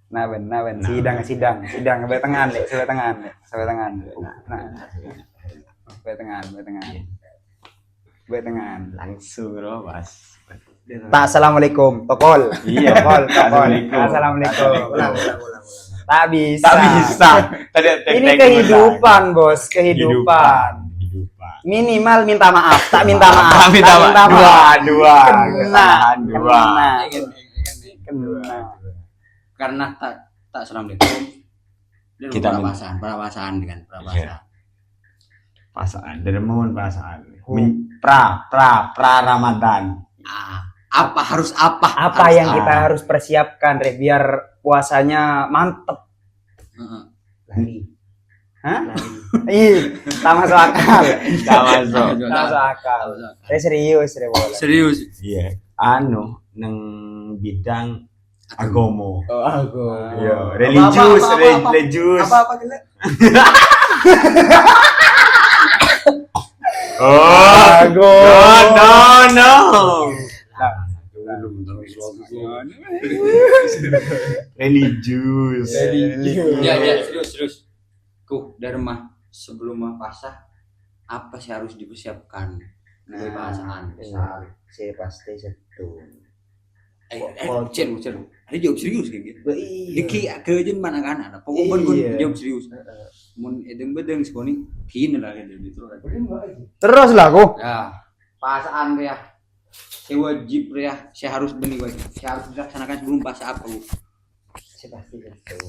Nah, sidang betengan deh, sebetengan. Nah, betengan. Langsung loh, Mas. Tak assalamualaikum, tokol. Iya, Assalamualaikum. Ulang. Tak bisa. Tadi Ini kehidupan, Bos, kehidupan. Minimal minta maaf, tak minta maaf. Dua. Kena. Karena tak assalamualaikum. Kita perasaan dengan perasaan. Perasaan, dari momen perasaan. Pra Ramadan. Apa yang kita harus persiapkan, Re, biar puasanya mantep. Lari. Hah? Ih, tak masuk akal. Masuk akal. Re serius, Re bola. Serius. Iya, nang bidang agomo. Oh, aku. Iya, religius. Apa gila? No. Religius. Ya, serius. Dari rumah sebelum pasah apa sih harus dipersiapkan? Dari perasaan. Saya pasti satu. Cel. Ada jawab serius kayak gitu. Diki kejen mana kan ada. Pokoknya gue jawab serius. Mun edeng-bedeng sekoni kini lah gitu. Terus lah aku. Ya, perasaan ya. Saya wajib ya. Saya harus benih wajib. Saya harus dilaksanakan sebelum pasah apa bu? Saya pasti satu.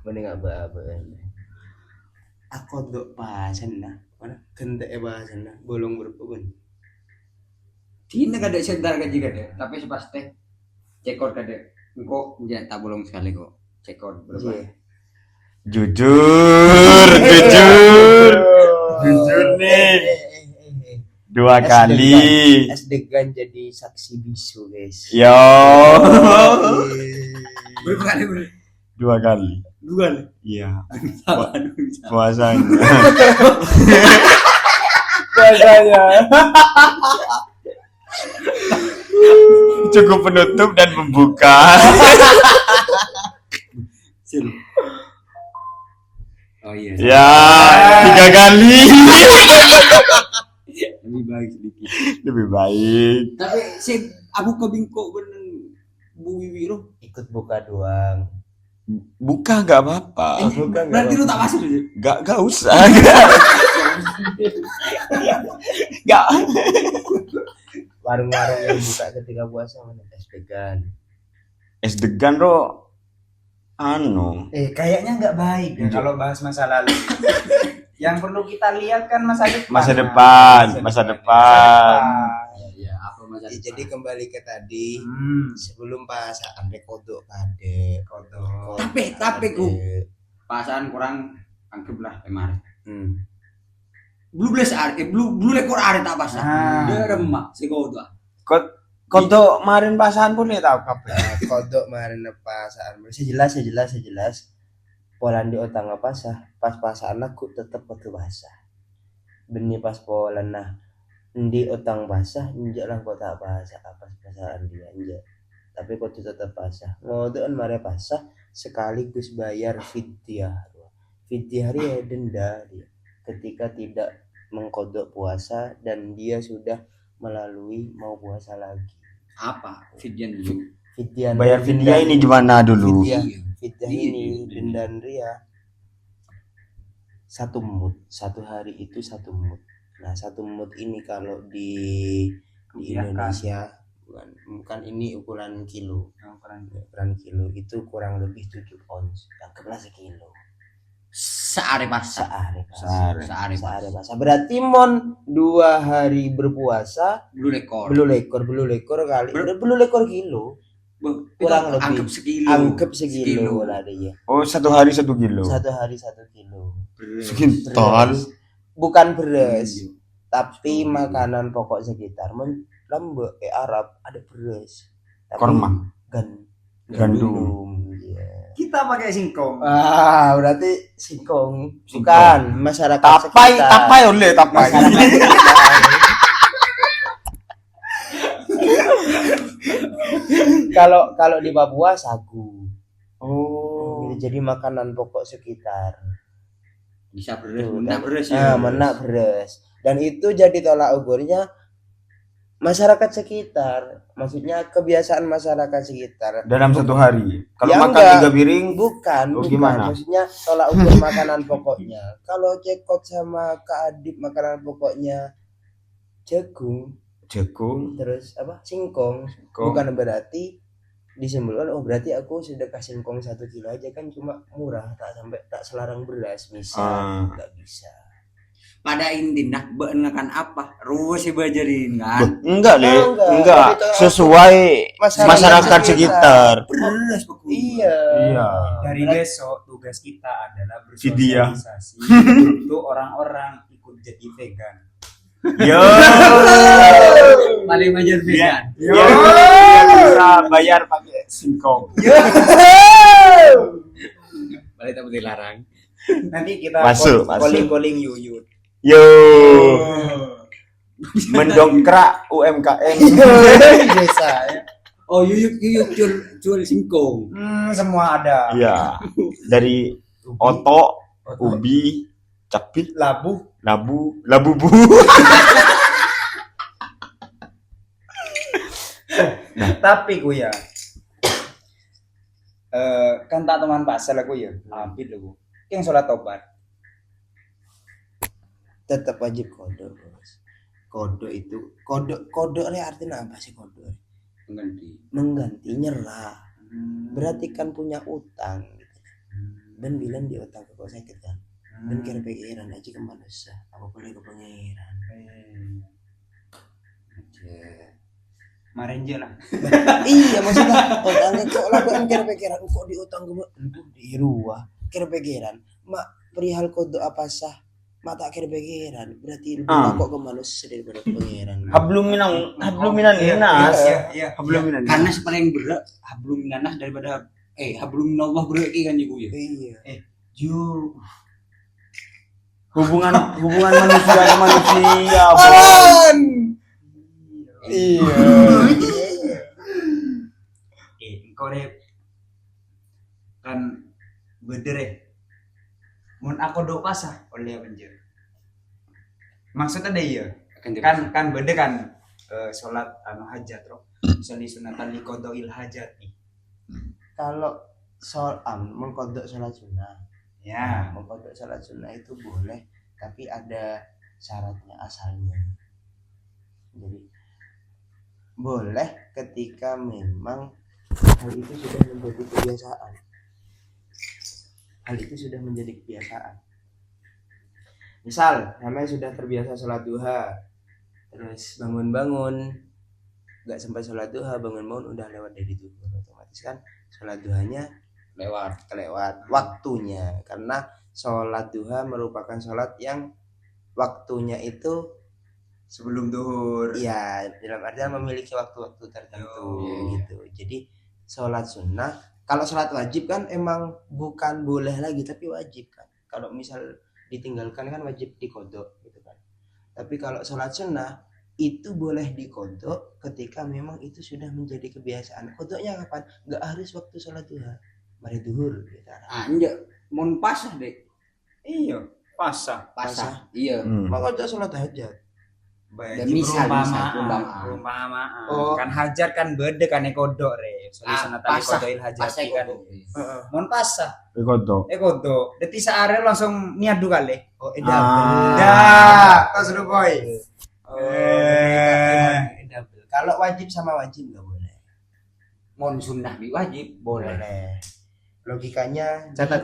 Mending apa-apa. Aku dok bahasan lah. Mana? Kente bahasan lah. Bolong berpun. Tidak ada sebentar gaji kada. Tapi sepasti cekor kada. Engkau jangan tak bolong sekali kok. Cekor berapa? Jujur nih. 2 kali. SD kan jadi saksi bisu, guys. Yo. Berapa kali? 2 kali. 2 kali. Iya. Puasanya. Cukup penutup dan membuka. Oh iya. Ya, 3 kali. Lebih baik. Tapi si Abu Kabingko bener Bu Wiwiro Ikut buka doang. Buka nggak apa-apa. Berarti lu tak masuk aja. Nggak usah. Nggak. Warung-warung yang buka ketika puasa mana? Es degan ro. Kayaknya nggak baik ya kalau bahas masa lalu. Yang perlu kita lihat kan masa depan. Masa depan. Ya, apa masalah? Jadi kembali ke tadi. Sebelum pasaan kodok kade. Tapi ku pasaan kurang anggaplah kemarin. Belum lekor are tak pasang. Deremak si kodok. Kodok kemarin pasangan pun ya tahu kabeh. Kodok kemarin pasaan. Sejelas. Polan di otang apa sah. Pas pasaan aku tetap waktu basah. Benih pas polan nah. Di otang basah, injak lah kota basah apa pasaan dia injak. Tapi kau tetap basah. Ngodokan mare basah sekaligus bayar fidyah. Fidyah ya denda dia. Ketika tidak mengkodok puasa dan dia sudah melalui mau puasa lagi. Apa fidyah dulu? Fidyah Bayar fidyah ini gimana dulu? Fidyah ini denda ria 1 mut. 1 hari itu 1 mut. Nah 1 mut ini kalau di Indonesia bukan ini ukuran kilo. Ukuran kilo itu kurang lebih 7 ons. Anggaplah sekilo. Seare pasah. Berarti mon 2 hari berpuasa Belu lekor kali. Belu lekor kilo. Kurang lebih anggap sekilo lah dia. Oh 1 hari 1 kilo. 1 hari 1 kilo. Sekintal. Bukan beras, tapi makanan pokok sekitar. Lambek Arab ada beras. Korma. Gandum. Yeah. Kita pakai singkong. Berarti singkong. Bukan masyarakat tapai sekitar. Oleh tapai. Kalau di Papua sagu. jadi makanan pokok sekitar. Bisa beres, Tuh, menak dan- beres menak beres. Dan itu jadi tolak ukurnya masyarakat sekitar. Maksudnya kebiasaan masyarakat sekitar. Dalam satu hari. Kalau Ya, makan enggak. 3 piring, Bukan, Oh, bukan. gimana? Maksudnya tolak ukur makanan pokoknya. Kalau Cekot sama Kak Adip makanan pokoknya jagung, jagung, terus apa? Singkong. kong. Bukan berarti disimpulkan oh berarti aku sedekah singkong 1 kilo aja kan cuma murah tak selarang beras misal nggak bisa. pada intinya beenakan apa ruwes sih bajarin kan Enggak, Le. enggak. Enggak. Jadi tolak Sesuai Masyarakat masyarakat sekitar. beres pokoknya. Iya. Iya. Dari besok tugas kita adalah Fidyah. bersosialisasi untuk orang-orang ikut jadi vegan. Yo. paling bajar vegan Yo. Biar bisa bayar pakai singkong. paling tak dilarang Nanti kita Masuk, masuk. calling Yuyut. Yo. Mendongkrak UMKM. Desa ya. oh yuyuk jual singkong Semua ada. Iya. Dari otok, ubi, cabai, Labu. labu bu. Tapi ku ya. Kan tak teman pasal aku ya. Habis aku. Yang sholat tobat. Tetap wajib kodok, Bos. Kodok itu kodok ini artinya apa sih kodok? Mengganti nyerah. Berarti kan punya utang gitu. Dan bilang di utang ke kau sakit kan. Dan kira pikiran aja kemana sah. Apa boleh ke pangeran. Kemarin aja lah. Iya maksudnya utang kok lah kira pikiran kok di utang ke di ruah. Kira pikiran mak perihal kodok apa sah. Mata kira pikiran berarti lebih kok ke manusia daripada ke pangeran. Hablum minan nas. Iya. Hablum minan. karena paling berat hablum minanas daripada hablum minallah berat kan ibu ya Iya. Ju. Hubungan manusia ke manusia. Iya. Engkau deh kan bedere. Mun aku do pasah oleh banjir. Maksudnya deh ya. Kan beda kan sholat anu hajat roh. Misalnya sunatan li qadail hajat nih. Kalau soal mengkodok sholat sunnah, Ya. mengkodok sholat sunnah itu boleh, tapi ada syaratnya asalnya. Jadi boleh ketika memang hal itu sudah menjadi kebiasaan. Hal itu sudah menjadi kebiasaan. Misal, namanya sudah terbiasa sholat duha, terus bangun-bangun, nggak sempat sholat duha, bangun-bangun udah lewat dari duhur, otomatis kan sholat duhanya kelewat waktunya, karena sholat duha merupakan sholat yang waktunya itu Sebelum duhur. ya dalam artian memiliki waktu-waktu tertentu Oh. gitu. Jadi sholat sunnah, kalau sholat wajib kan emang bukan boleh lagi tapi wajib kan. Kalau misal ditinggalkan kan wajib dikodok gitu kan. Tapi kalau sholat sunnah itu boleh dikodok ketika memang itu sudah menjadi kebiasaan. Kodoknya kapan? Nggak harus waktu sholat duha, mari duhur gitu. enggak mau pasah deh Iya, pasah. pasah iya Mau kodok sholat hajat. Dan misal, perumpamaan. Oh. Kan hajat kan beda kan kodok re. Soalnya sunatan li pasah qadail hajat pasah kan. Heeh. Mun pasah. Kodok. Kodok. Dadi saare langsung niat kali. Oh, Dah, kau sudah boy. double. Kalau wajib sama wajib nggak boleh. mau sunnah wajib boleh Logikanya Catat.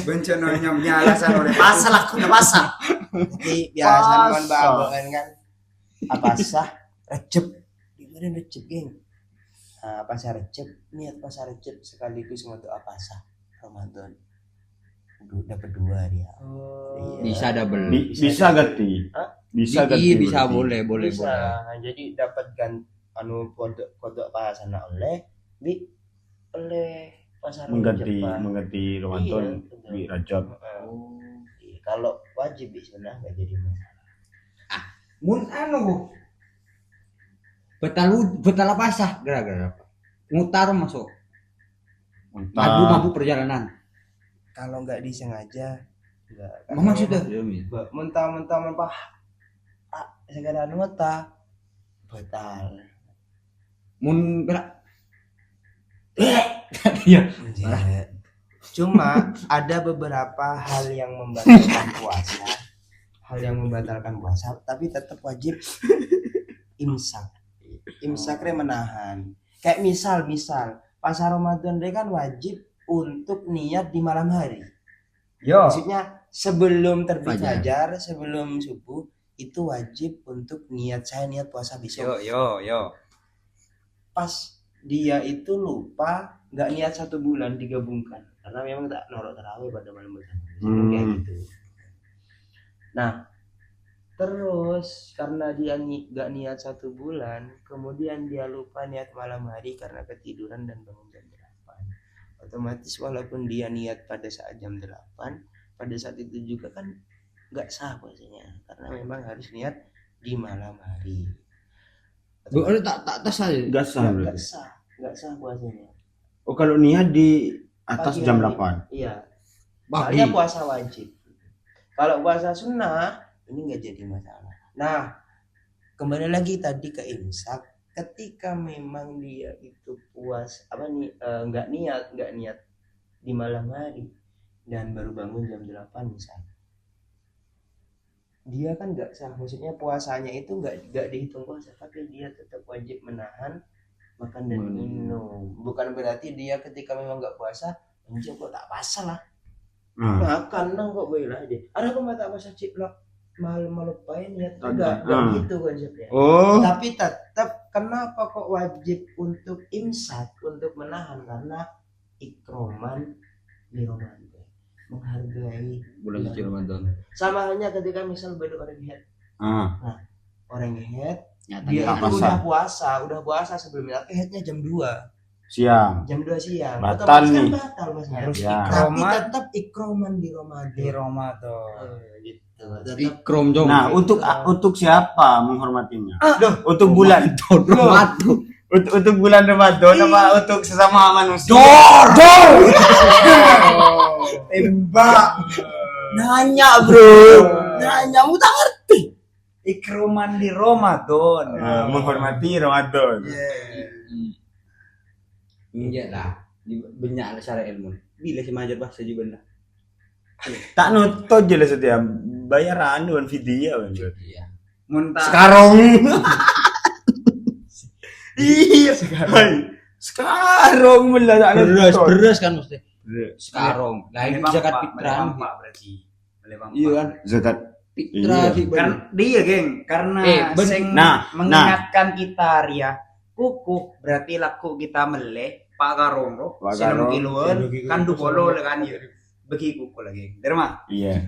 Bencono nyomnya alasan oleh pasah lah, aku udah pasah. di biasa Pasah. kon babakan kan apa sah Recep di mana Recep geng. Nah, pasar Recep niat pasar Recep sekaligus untuk apa sah Ramadan. Dapat 2 dia. Iya. bisa double Bisa ganti. Hah? Bisa ganti. iya bisa berarti. boleh Bisa. Nah, jadi dapat anu kodok pasana oleh oleh pasar Mengganti Ramadan. Ramadan Iya, betul. di Rajab. Iya, kalau wajib di sunnah nggak jadi masalah. mun anu betal pasah gara-gara apa ngutar masuk Entah. mabuk perjalanan kalau nggak disengaja nggak. Maksudnya Mentah-mentah segala nota batal. mun berak. Iya. Cuma ada beberapa hal yang membatalkan puasa. Tapi tetap wajib imsak. Imsaknya menahan. Kayak misal puasa Ramadan dia kan wajib untuk niat di malam hari. Yo. Maksudnya sebelum terbit Fajar. fajar, sebelum subuh itu wajib untuk niat puasa besok. Yo. Pas dia itu lupa nggak niat 1 bulan digabungkan karena memang tak norok tarawih pada malam pertama kayak gitu. Nah terus karena dia nggak niat 1 bulan, kemudian dia lupa niat malam hari karena ketiduran dan bangun jam 8. Otomatis walaupun dia niat pada saat jam 8, pada saat itu juga kan nggak sah puasanya karena memang harus niat di malam hari. Bukan tak tas aja. Enggak sah berarti. Nggak sah puasanya. Oh, kalau niat di atas Pagi jam hari. 8. Iya. Pagi. Soalnya puasa wajib. Kalau puasa sunnah ini nggak jadi masalah. Nah, kembali lagi tadi ke imsak. Ketika memang dia itu nggak niat di malam hari dan baru bangun jam 8 misalnya. Dia kan nggak sah, maksudnya puasanya itu nggak dihitung puasa, tapi dia tetap wajib menahan makan dan minum. Bukan berarti dia ketika memang nggak puasa, anjir kok tak puasa lah. Makan nang kok boleh aja. Ada kok tak puasa cip lah. Malu-malu pain ya enggak gitu konsepnya. Oh. Tapi tetap kenapa kok wajib untuk imsak, untuk menahan karena ikroman di Ramadan. Menghargai Bulan suci Ramadan. sama halnya ketika misal baru orang head. Orang head Nyata dia nggak itu puasa. udah puasa sebelumnya headnya jam 2 Siang. siang. Batal Otomatis kan nih. batal Mas. Harus Ya. Tapi ikroman tetap ikroman di Ramadan. di Ramadan. Gitu. Tetap Ikrom jong. Nah, untuk siapa menghormatinya? Untuk bulan Ramadan. untuk bulan Ramadan apa untuk sesama manusia? tembak. Nanya, Bro. Nanya mu tak ngerti. Ikroman di Ramadan. Menghormati Ramadan. Iya lah. Banyak lah secara ilmu. Bila si majar bahasa juga dah. Tak nutut jelas setiap bayaran dengan video kan. Iya. Muntah. Sekarang. Iya. Sekarang belah tak nutut. Beras kan mesti. Sekarang. Lah ini zakat fitrah. Pak berarti. Iya kan. Zakat. Fitrah Iya. sih Kan dia, geng, karena sing Nah, mengingatkan kita Ria, kuku berarti laku kita meleh Pak Garong, Pak sinum Garong, kiluan kan du bolo kan ya. Bagi kuku lagi. Dari mana? Iya.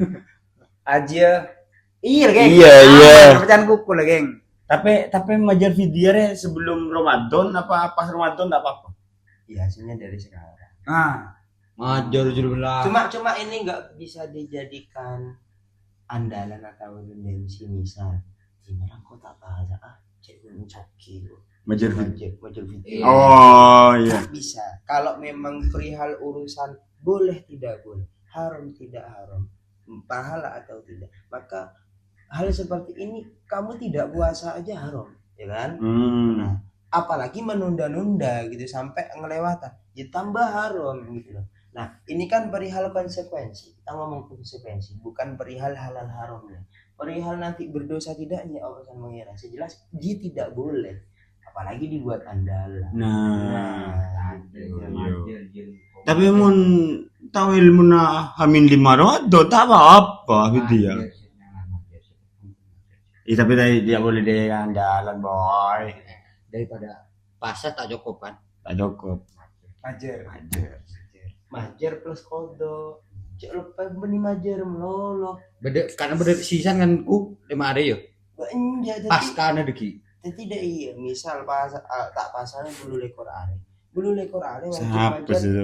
Aja. Iya, geng. Iya. Pecahan kuku lah, geng. Tapi majar videonya sebelum Ramadan apa pas Ramadan tak apa-apa. Iya, hasilnya dari sekarang. Nah, Majar jujur belah. Cuma ini nggak bisa dijadikan andalan atau tendensi misal. Ini orang kok tak bahasa cek mencoki. Majar video. Majar video. Iya. Oh, iya. Tak bisa. Kalau memang perihal urusan boleh tidak boleh, haram tidak haram, pahala atau tidak, maka hal seperti ini kamu tidak puasa aja haram, ya kan? Nah, apalagi menunda-nunda gitu sampai ngelewatan, ya tambah haram gitu loh. Nah, ini kan perihal konsekuensi. Kita ngomong konsekuensi, bukan perihal halal haramnya. Perihal nanti berdosa tidaknya Allah akan mengira. Sejelas dia tidak boleh, apalagi dibuat andalan. Nah, Iya. tapi mun tahu ilmu na hamin 5 Ramadan tak apa video. Tapi tidak boleh deh andalan boy. Daripada pasar tak cukup kan. Tak cukup. ajar. Majer plus kodo. Cek lupa beni majer melolo. Karena beda sisan kan ku 5 hari yo. Banyak Pasca na deki. tidak iya. Misal tak pasarnya bulu lekor are. Bulu lekor are wajib Siapa majer. sih?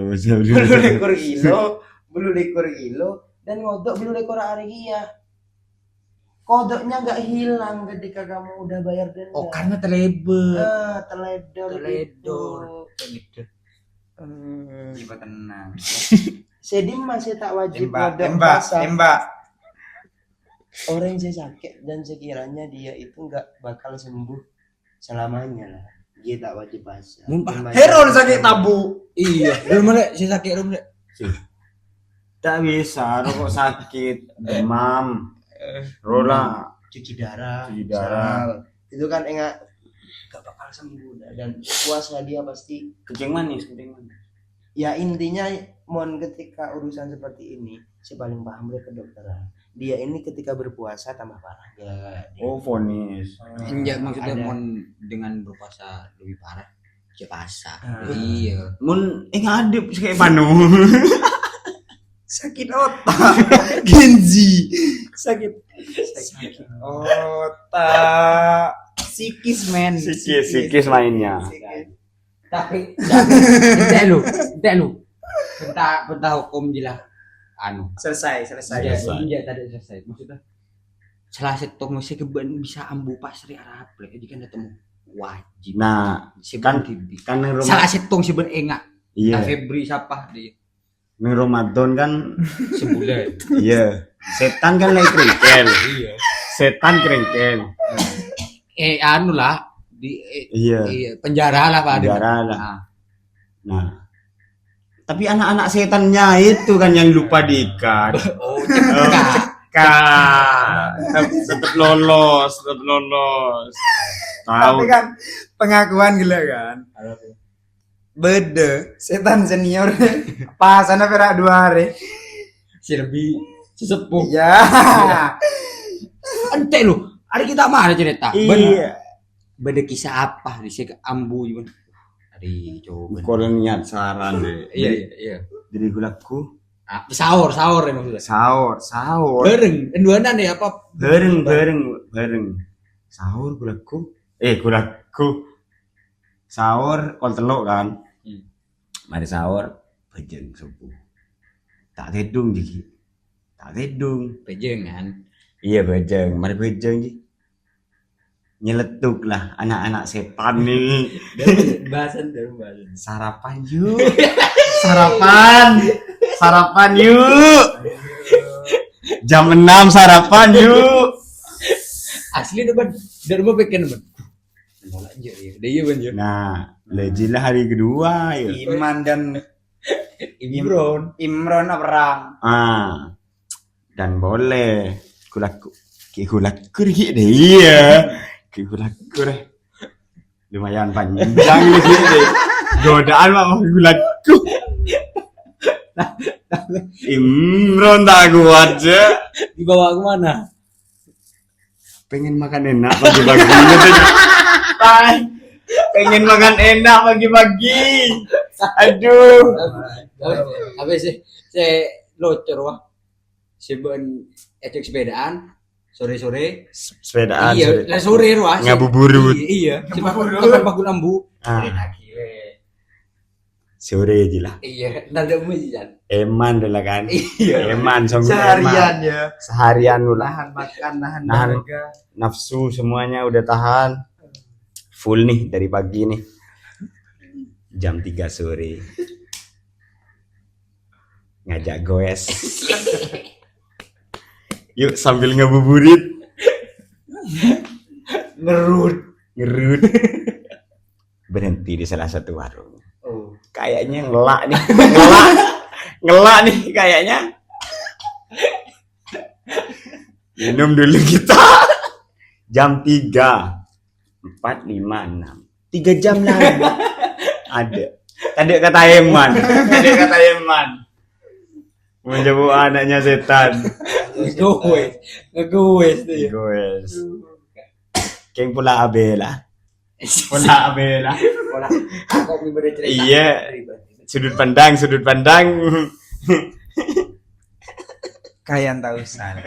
Bulu lekor kilo dan ngodok bulu lekor are iya. Kodoknya nggak hilang ketika kamu udah bayar denda. Oh karena terlebet. Teledor. Teledor. Tiba tenang. Sedim masih tak wajib Tembak, ngadok tembak, pasah. tembak. Orang yang sakit dan sekiranya dia itu nggak bakal sembuh selamanya lah. Dia tak wajib pasah. Herol sakit tabu. Iya, belum ada si sakit belum ada. Tak bisa, rokok sakit, demam, rola, Cuci darah. Cuci darah. misal. Itu kan enggak bakal sembuh dah. Dan puasa dia pasti. kencing manis. Ya intinya mon ketika urusan seperti ini si paling paham dia kedokteran. Dia ini ketika berpuasa tambah parah ya. Oh, vonis. Enggak maksudnya Ada. mon dengan berpuasa lebih parah. Cek pasah. Ah. Iya. Mun ngadep kayak panu. Sakit otak. Genzi. Sakit otak. Psikis men. Sikis mainnya. Psikis. Tapi entek lu. Pentah hukum jelas anu. Selesai. Iya, iya tadi selesai. Maksudnya salah satu mesti keben bisa ambu pasri Arab lek jadi kan ketemu wajib. Nah, Seban kan neng salah satu seben enggak. iya, Febri siapa dia? neng Ramadan kan Sebulan. iya. Setan kan lagi kerengkel. Iya. Setan kerengkel. Anu lah di Iya. penjara lah Pak. Penjara lah. Nah, Nah, tapi anak-anak setannya itu kan yang lupa diikat. oh, enggak. Tetap lolos. Tahu. Tapi kan pengakuan gila kan. Bede setan senior pas sana perak 2 hari. Si lebih sesepuh. Ya. Ente lu, hari kita mah ada cerita. Iya. Beda kisah apa di sini ambu juga. Hari coba. Kalau niat saran deh. Iya. Jadi gulaku Ah, sahur ya maksudnya. sahur. Bareng, duanan ya apa? Bareng. Sahur gulaku. Sahur kol teluk kan. Mari sahur bejeng subuh. Tak tedung jadi. Pejengan. Iya bejeng, mari bejeng ji. Nyeletuk lah anak-anak setan nih. Bahasan. Sarapan yuk. Sarapan yuk. Jam 6 sarapan yuk. Asli depan, dari rumah pekan depan. Nolak aja ya. Dia iya banjir. Nah, lejilah hari kedua yuk. Iman dan Imron perang. Dan boleh kulaku deh iya. Kulaku deh. Lumayan panjang deh. Godaan mah kulaku. Imron tak kuat aja. Dibawa kemana? Pengen makan enak pagi-pagi. Pengen makan enak pagi-pagi. Aduh. Apa sih? Saya locor wah. Seben ecek sepedaan sore-sore. Sepedaan. Iya, lah sore wah. Ngabuburit. Iya. Cepat pagun ambu. Sore aja lah. Iya, nada mujian. Eman dulu kan. Iya. Eman songgu Seharian eman. ya. Seharian dulu. Nahan makan, nahan Nahan. dahaga. Nafsu semuanya udah tahan. Full nih dari pagi nih. Jam 3 sore. Ngajak goes. Yuk sambil ngabuburit. Ngerut. Berhenti di salah satu warung. Oh. Kayaknya ngelak nih kayaknya. Minum dulu kita. Jam 3 4, 5, 6 3 jam lagi ada tadi kata Eman menjebuk anaknya setan. Ngegoes tuh ya. Goes keng pula Abela Pola kok memberi cerita. iya sudut pandang Kalian tahu salah.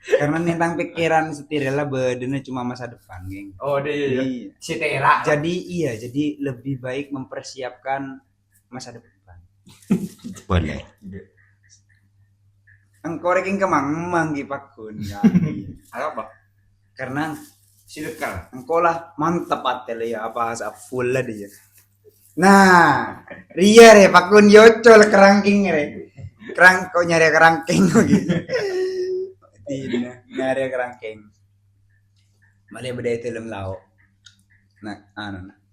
Karena tentang pikiran setirela bedena cuma masa depan, geng. Oh, dia. Iya. Si Tera. Jadi lebih baik mempersiapkan masa depan. boleh Engkau reking kemang pakun. Apa? Karena si dekal, engkau lah mantap atel ya apa full lah dia. Nah, ria re pakun yocol kerangking re. Kok nyari kerangking gitu. Tidak, nyari kerangking. Malah beda itu lem lauk. Nah,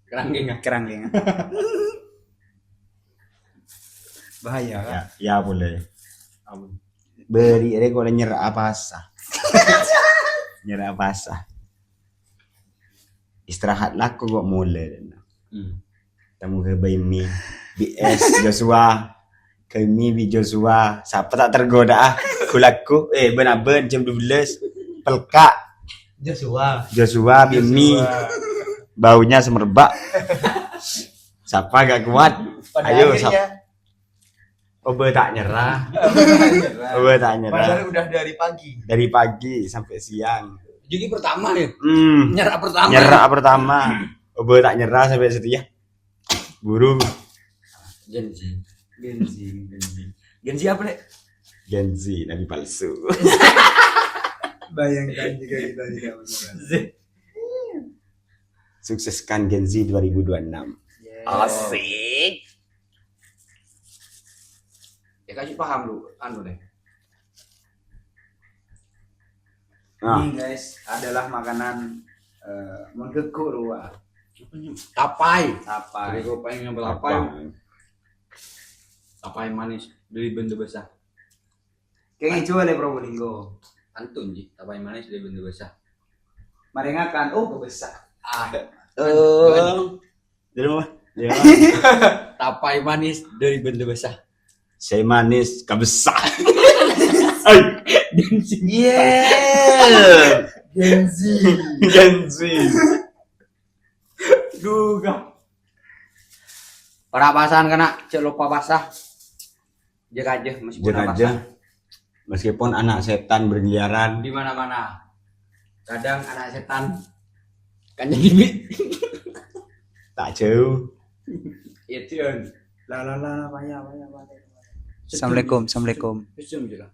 kerangking. Bahaya kan? Ya boleh. Beri re kalau nyerah apa sah. Nyerah apa sah. Istirahatlah kok mulai. Temu ke Baimi BS Joshua kami di Joshua siapa tak tergoda kulaku benar-benar jam 12 pelka Joshua Bimi baunya semerbak siapa gak kuat ayo siapa Obe tak nyerah Padahal udah dari pagi sampai siang Jadi pertama ya. Nyerah pertama. Obe tak nyerah sampai setia burung Genzi apa nih? Genzi nabi palsu. Bayangkan jika kita tidak menyerah. Sukseskan Genzi 2026. Asik. Ya kasih paham lu, deh. Nah, Ini guys adalah makanan menggeku ruah. Tapai. Apa? Jadi gue pengen ngambil tapai manis dari benda besar. Kayak gitu oleh Probolinggo. Antun ji, tapai manis dari benda besar. Marengakan, kebesar. dari mana? Ya. Tapai manis dari benda besar. Saya manis, kabesar. Ay, Yeah. Genzi. Duga. Para pasan kena, cek lupa basah. Jaga aja meskipun Jaga aja. Meskipun anak setan berkeliaran di mana-mana. Kadang anak setan kan jadi tak jauh. Itu kan. Assalamualaikum. Sejam je lah.